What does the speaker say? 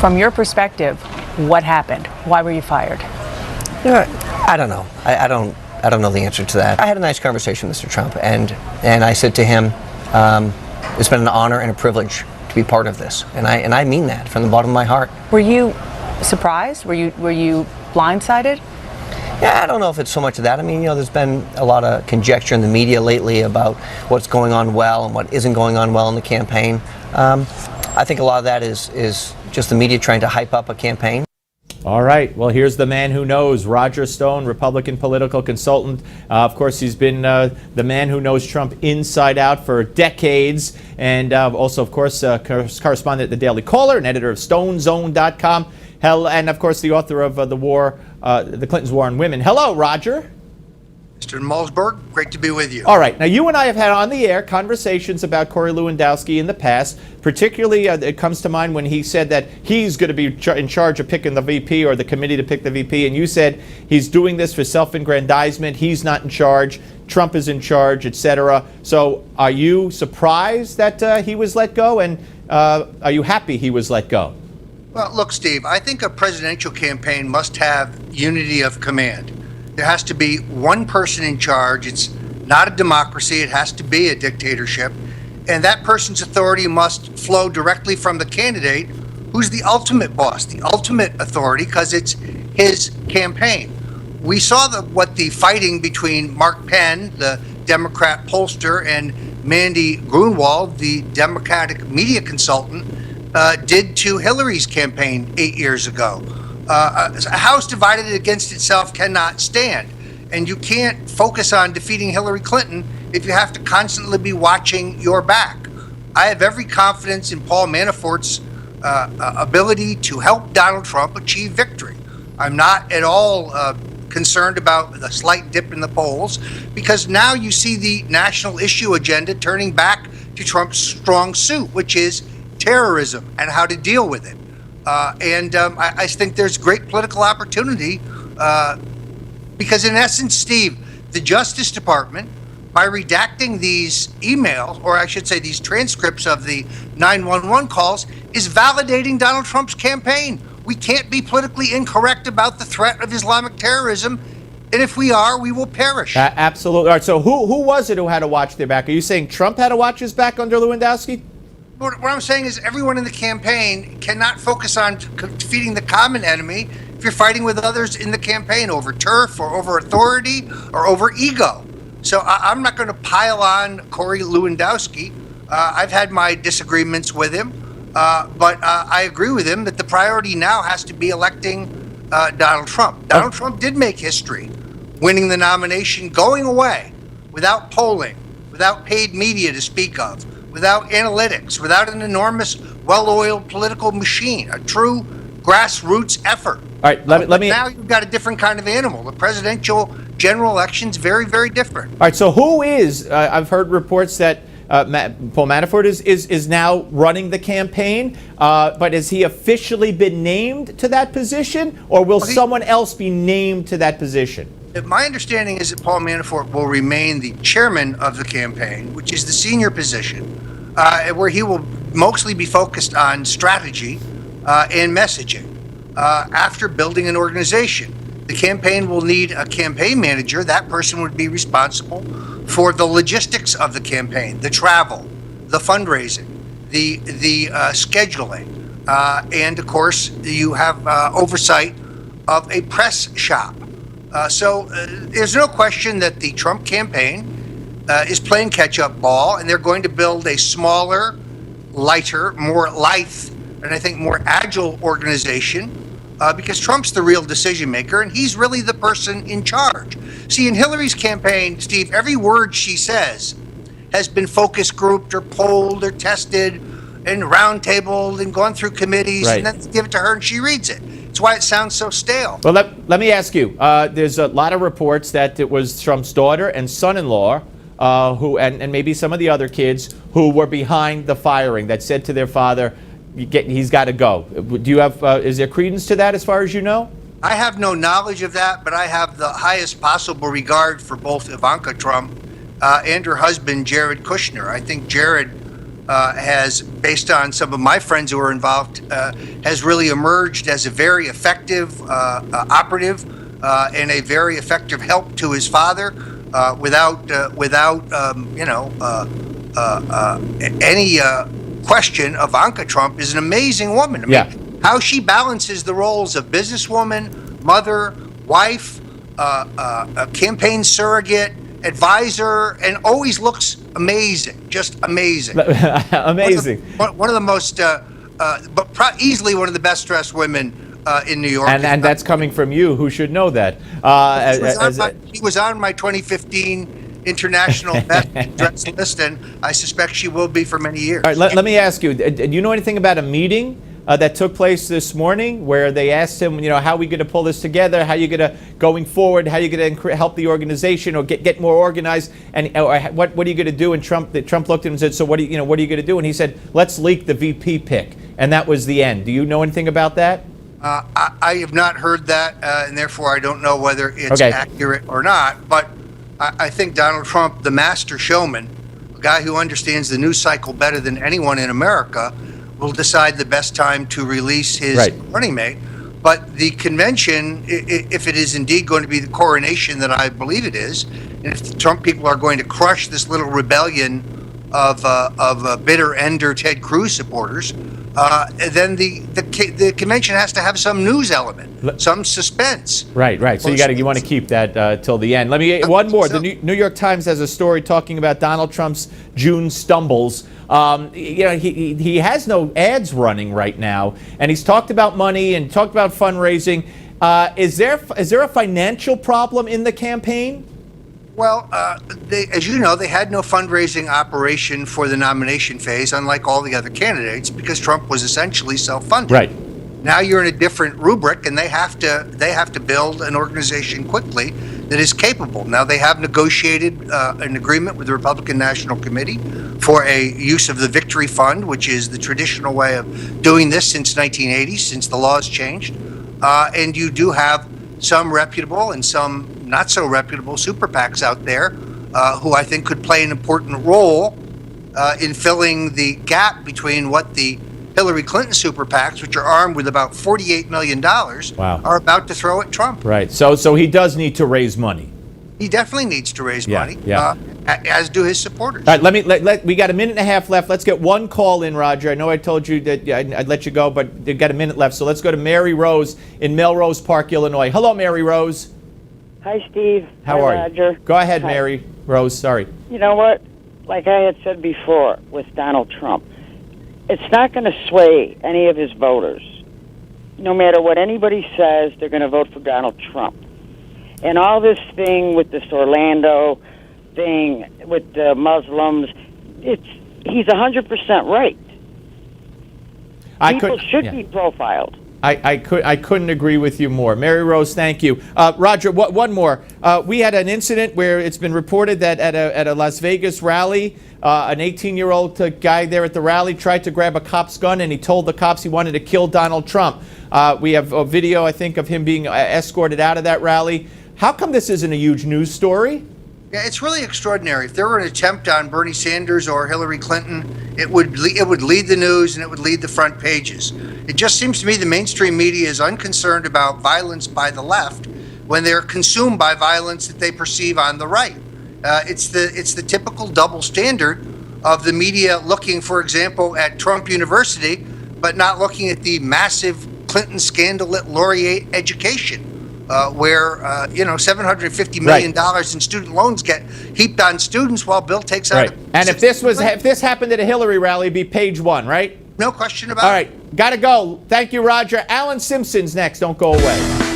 From your perspective, what happened? Why were you fired? I don't know. I don't know the answer to that. I had a nice conversation with Mr. Trump, and I said to him, it's been an honor and a privilege to be part of this, and I mean that from the bottom of my heart. Were you surprised? Were you blindsided? Yeah, I don't know if it's so much of that. I mean, there's been a lot of conjecture in the media lately about what's going on well and what isn't going on well in the campaign. I think a lot of that is just the media trying to hype up a campaign. All right. Well, here's the man who knows, Roger Stone, Republican political consultant. Of course, he's been the man who knows Trump inside out for decades. And also, of course, correspondent at the Daily Caller and editor of StoneZone.com. And, of course, the author of the Clintons' War on Women. Hello, Roger. Mr. Malzberg, great to be with you. All right. Now, you and I have had on the air conversations about Corey Lewandowski in the past. Particularly, it comes to mind when he said that he's going to be in charge of picking the VP or the committee to pick the VP. And you said he's doing this for self-aggrandizement. He's not in charge. Trump is in charge, etc. So are you surprised that he was let go? And are you happy he was let go? Well, look, Steve, I think a presidential campaign must have unity of command. There has to be one person in charge. It's not a democracy. It has to be a dictatorship. And that person's authority must flow directly from the candidate, who's the ultimate boss, the ultimate authority, because it's his campaign. We saw what the fighting between Mark Penn, the Democrat pollster, and Mandy Grunwald, the Democratic media consultant, did to Hillary's campaign 8 years ago. A house divided against itself cannot stand. And you can't focus on defeating Hillary Clinton if you have to constantly be watching your back. I have every confidence in Paul Manafort's ability to help Donald Trump achieve victory. I'm not at all concerned about the slight dip in the polls, because now you see the national issue agenda turning back to Trump's strong suit, which is terrorism and how to deal with it. I think there's great political opportunity because, in essence, Steve, the Justice Department, by redacting these emails, or I should say these transcripts of the 911 calls, is validating Donald Trump's campaign. We can't be politically incorrect about the threat of Islamic terrorism, and if we are, we will perish. Absolutely. All right, so who was it who had to watch their back? Are you saying Trump had to watch his back under Lewandowski? What I'm saying is everyone in the campaign cannot focus on defeating the common enemy if you're fighting with others in the campaign over turf or over authority or over ego. So I'm not going to pile on Corey Lewandowski. I've had my disagreements with him, but I agree with him that the priority now has to be electing Donald Trump. Donald Trump did make history, winning the nomination, going away without polling, without paid media to speak of, without analytics, without an enormous, well-oiled political machine, a true grassroots effort. All right, let me. Now you've got a different kind of animal. The presidential general election's very, very different. All right, so who is? I've heard reports that Paul Manafort is now running the campaign, but has he officially been named to that position, or will someone else be named to that position? My understanding is that Paul Manafort will remain the chairman of the campaign, which is the senior position, where he will mostly be focused on strategy and messaging. After building an organization, the campaign will need a campaign manager. That person would be responsible for the logistics of the campaign, the travel, the fundraising, the scheduling, and of course you have oversight of a press shop. So there's no question that the Trump campaign is playing catch-up ball, and they're going to build a smaller, lighter, more lithe, and I think more agile organization because Trump's the real decision maker, and he's really the person in charge. See, in Hillary's campaign, Steve, every word she says has been focus grouped or polled or tested and roundtabled and gone through committees, right, and then give it to her and she reads it. That's why it sounds so stale. Well, let me ask you. There's a lot of reports that it was Trump's daughter and son-in-law who, and maybe some of the other kids who were behind the firing, that said to their father, he's got to go. Do you have? Is there credence to that, as far as you know? I have no knowledge of that, but I have the highest possible regard for both Ivanka Trump and her husband, Jared Kushner. I think Jared has, based on some of my friends who are involved, has really emerged as a very effective operative and a very effective help to his father, without any question. Ivanka Trump is an amazing woman. I mean, how she balances the roles of businesswoman, mother, wife, a campaign surrogate, advisor, and always looks amazing, just amazing. Amazing. One of the most, easily one of the best dressed women in New York. And that's coming from you, who should know that. He was on my 2015 international best dressed list, and I suspect she will be for many years. All right, let me ask you, do you know anything about a meeting that took place this morning where they asked him, how are we going to pull this together? How are you going to, going forward, how are you going to help the organization or get more organized? And what are you going to do? And Trump looked at him and said, so what are you going to do? And he said, let's leak the VP pick. And that was the end. Do you know anything about that? I have not heard that, and therefore I don't know whether it's accurate or not. But I think Donald Trump, the master showman, a guy who understands the news cycle better than anyone in America, will decide the best time to release his running mate. But the convention, if it is indeed going to be the coronation that I believe it is, and if the Trump people are going to crush this little rebellion of bitter ender Ted Cruz supporters, then the convention has to have some news element, some suspense. Right. So you want to keep that till the end. Let me one more. The New York Times has a story talking about Donald Trump's June stumbles. He has no ads running right now, and he's talked about money and talked about fundraising. Is there a financial problem in the campaign? Well, as you know, they had no fundraising operation for the nomination phase, unlike all the other candidates, because Trump was essentially self-funded. Right. Now you're in a different rubric, and they have to build an organization quickly that is capable. Now they have negotiated an agreement with the Republican National Committee for a use of the Victory Fund, which is the traditional way of doing this since 1980, since the laws changed. And you do have some reputable and some not so reputable super PACs out there who I think could play an important role in filling the gap between what the Hillary Clinton super PACs, which are armed with about $48 million, are about to throw at Trump. Right. So he does need to raise money. He definitely needs to raise money, as do his supporters. All right, we got a minute and a half left. Let's get one call in, Roger. I know I told you that I'd let you go, but you've got a minute left. So let's go to Mary Rose in Melrose Park, Illinois. Hello, Mary Rose. Hi, Steve. How are Roger. you? Go ahead, Hi. Mary Rose. Sorry. You know what? Like I had said before with Donald Trump, it's not going to sway any of his voters. No matter what anybody says, they're going to vote for Donald Trump. And all this thing with this Orlando thing with the Muslims, he's 100% right. People should be profiled. I couldn't agree with you more. Mary Rose, thank you. Roger, one more. We had an incident where it's been reported that at a Las Vegas rally, an 18-year-old guy there at the rally tried to grab a cop's gun, and he told the cops he wanted to kill Donald Trump. We have a video, I think, of him being escorted out of that rally. How come this isn't a huge news story? Yeah, it's really extraordinary. If there were an attempt on Bernie Sanders or Hillary Clinton, it would lead the news and it would lead the front pages. It just seems to me the mainstream media is unconcerned about violence by the left when they're consumed by violence that they perceive on the right. It's the typical double standard of the media looking, for example, at Trump University, but not looking at the massive Clinton scandal at Laureate Education. Where $750 million in student loans get heaped on students while Bill takes out. And if this happened at a Hillary rally, it'd be page one, right? No question about it. All right, gotta go. Thank you, Roger. Alan Simpson's next. Don't go away.